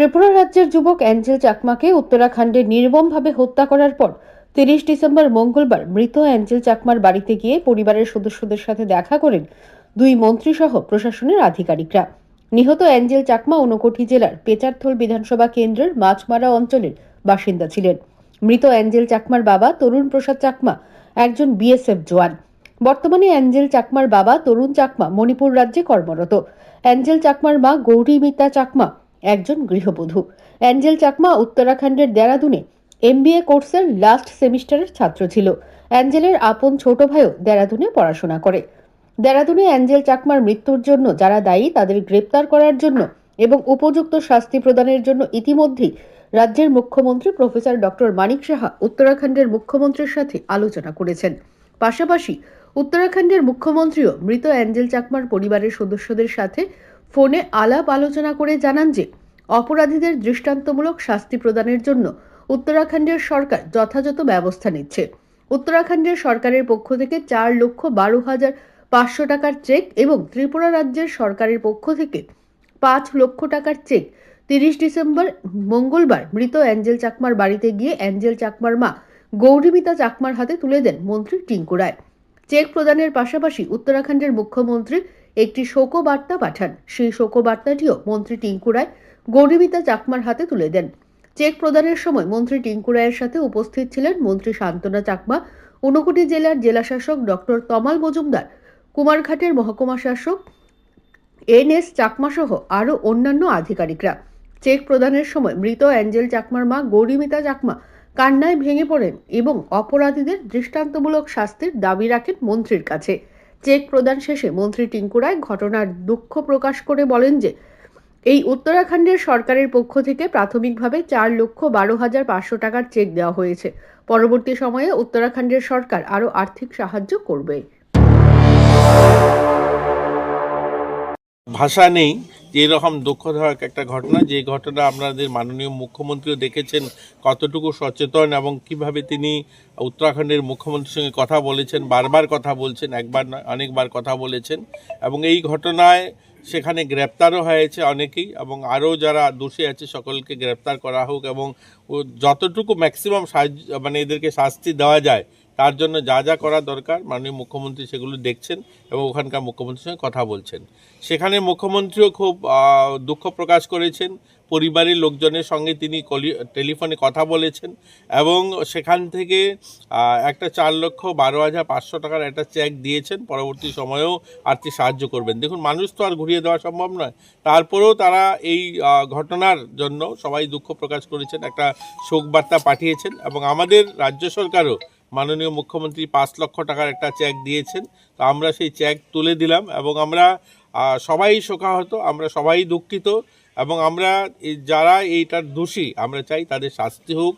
ত্রিপুরা রাজ্যের যুবক অ্যাঞ্জেল চাকমাকে উত্তরাখণ্ডে নির্মমভাবে হত্যা করার পর ৩০ ডিসেম্বর মঙ্গলবার মৃত অ্যাঞ্জেল চাকমার বাড়িতে গিয়ে পরিবারের সদস্যদের সাথে দেখা করেন দুই মন্ত্রী সহ প্রশাসনের আধিকারিকরা। নিহত অ্যাঞ্জেল চাকমা ঊনকোটি জেলার পেচারথল বিধানসভা কেন্দ্রের মাছমারা অঞ্চলের বাসিন্দা ছিলেন। মৃত অ্যাঞ্জেল চাকমার বাবা তরুণ প্রসাদ চাকমা একজন বিএসএফ জওয়ান। বর্তমানে অ্যাঞ্জেল চাকমার বাবা তরুণ চাকমা মণিপুর রাজ্যে কর্মরত। অ্যাঞ্জেল চাকমার মা গৌরী মিতা চাকমা একজন গৃহবধূ। অ্যাঞ্জেল চাকমা উত্তরাখণ্ডের দেরাদুনে এমবিএ কোর্সের লাস্ট সেমিস্টারের ছাত্র ছিল। অ্যাঞ্জেলের আপন ছোট ভাইও দেরাদুনে পড়াশোনা করে। দেরাদুনে অ্যাঞ্জেল চাকমার মৃত্যুর জন্য যারা দায়ী তাদের গ্রেপ্তার করার জন্য এবং উপযুক্ত শাস্তি প্রদানের জন্য ইতিমধ্যেই রাজ্যের মুখ্যমন্ত্রী প্রফেসর ডক্টর মানিক সাহা উত্তরাখণ্ডের মুখ্যমন্ত্রীর সাথে আলোচনা করেছেন। পাশাপাশি উত্তরাখণ্ডের মুখ্যমন্ত্রীও মৃত অ্যাঞ্জেল চাকমার পরিবারের সদস্যদের সাথে ফোনে আলাপ আলোচনা করে জানান যে অপরাধীদের দৃষ্টান্তমূলক শাস্তি প্রদানের জন্য উত্তরাখণ্ডের সরকার যথাযথ ব্যবস্থা নিচ্ছে। উত্তরাখণ্ডের সরকারের পক্ষ থেকে 4,12,500 টাকার চেক এবং ত্রিপুরা রাজ্যের সরকারের পক্ষ থেকে 5 লক্ষ টাকার চেক 30 ডিসেম্বর মঙ্গলবার মৃত অ্যাঞ্জেল চাকমার বাড়িতে গিয়ে অ্যাঞ্জেল চাকমার মা গৌরীমিতা চাকমার হাতে তুলে দেন মন্ত্রী টিঙ্কু রায়। চেক প্রদানের পাশাপাশি উত্তরাখণ্ডের মুখ্যমন্ত্রী একটি শোকবার্তা পাঠান। সেই শোকবার্তাটিও মন্ত্রী টিঙ্কু রায় গৌরীমিতা চাকমার হাতে তুলে দেন। চেক প্রদানের সময় মন্ত্রী টিঙ্কু রায়ের সাথে উপস্থিত ছিলেন মন্ত্রী শান্তনা চাকমা, ঊনকোটি জেলার জেলাশাসক ডক্টর তমাল মজুমদার, কুমারঘাটের মহকুমা শাসক এনএস চাকমা সহ আরও অন্যান্য আধিকারিকরা। চেক প্রদানের সময় মৃত অ্যাঞ্জেল চাকমার মা গৌরীমিতা চাকমা কান্নায় ভেঙে পড়েন এবং অপরাধীদের দৃষ্টান্তমূলক শাস্তির দাবি রাখেন মন্ত্রীর কাছে। চেক প্রদান শেষে মন্ত্রী টিঙ্কু রায় ঘটনার দুঃখ প্রকাশ করে বলেন যে এই উত্তরাখণ্ডের সরকারের পক্ষ থেকে প্রাথমিকভাবে 4,12,500 টাকার চেক দেওয়া হয়েছে। পরবর্তী সময়ে উত্তরাখণ্ডের সরকার আরও আর্থিক সাহায্য করবে। ভাষা নেই যে এরকম দুঃখদায়ক একটা ঘটনা, যে ঘটনা আপনাদের মাননীয় মুখ্যমন্ত্রীও দেখেছেন কতটুকু সচেতন এবং কিভাবে তিনি উত্তরাখণ্ডের মুখ্যমন্ত্রীর সঙ্গে কথা বলেছেন, বারবার কথা বলছেন, একবার নয় অনেকবার কথা বলেছেন এবং এই ঘটনায় সেখানে গ্রেপ্তারও হয়েছে অনেকেই এবং আরও যারা দোষী আছে সকলকে গ্রেপ্তার করা হোক এবং যতটুকু ম্যাক্সিমাম সাহায্য এদেরকে শাস্তি দেওয়া যায় তার জন্য যা যা করা দরকার মাননীয় মুখ্যমন্ত্রী সেগুলো দেখছেন এবং ওখানকার মুখ্যমন্ত্রীর সঙ্গে কথা বলছেন। সেখানে মুখ্যমন্ত্রীও খুব দুঃখ প্রকাশ করেছেন, পরিবারের লোকজনের সঙ্গে তিনি টেলিফোনে কথা বলেছেন এবং সেখান থেকে একটা 4,12,500 টাকার একটা চেক দিয়েছেন। পরবর্তী সময়েও আর্থিক সাহায্য করবেন। দেখুন, মানুষ তো আর ঘুরিয়ে দেওয়া সম্ভব নয়, তারপরেও তারা এই ঘটনার জন্য সবাই দুঃখ প্রকাশ করেছেন, একটা শোকবার্তা পাঠিয়েছেন এবং আমাদের রাজ্য সরকারও মাননীয় মুখ্যমন্ত্রী 5 লক্ষ টাকার একটা চেক দিয়েছেন। তো আমরা সেই চেক তুলে দিলাম এবং আমরা সবাই শোকাহত, আমরা সবাই দুঃখিত এবং আমরা যারা এইটার দোষী আমরা চাই তাদের শাস্তি হোক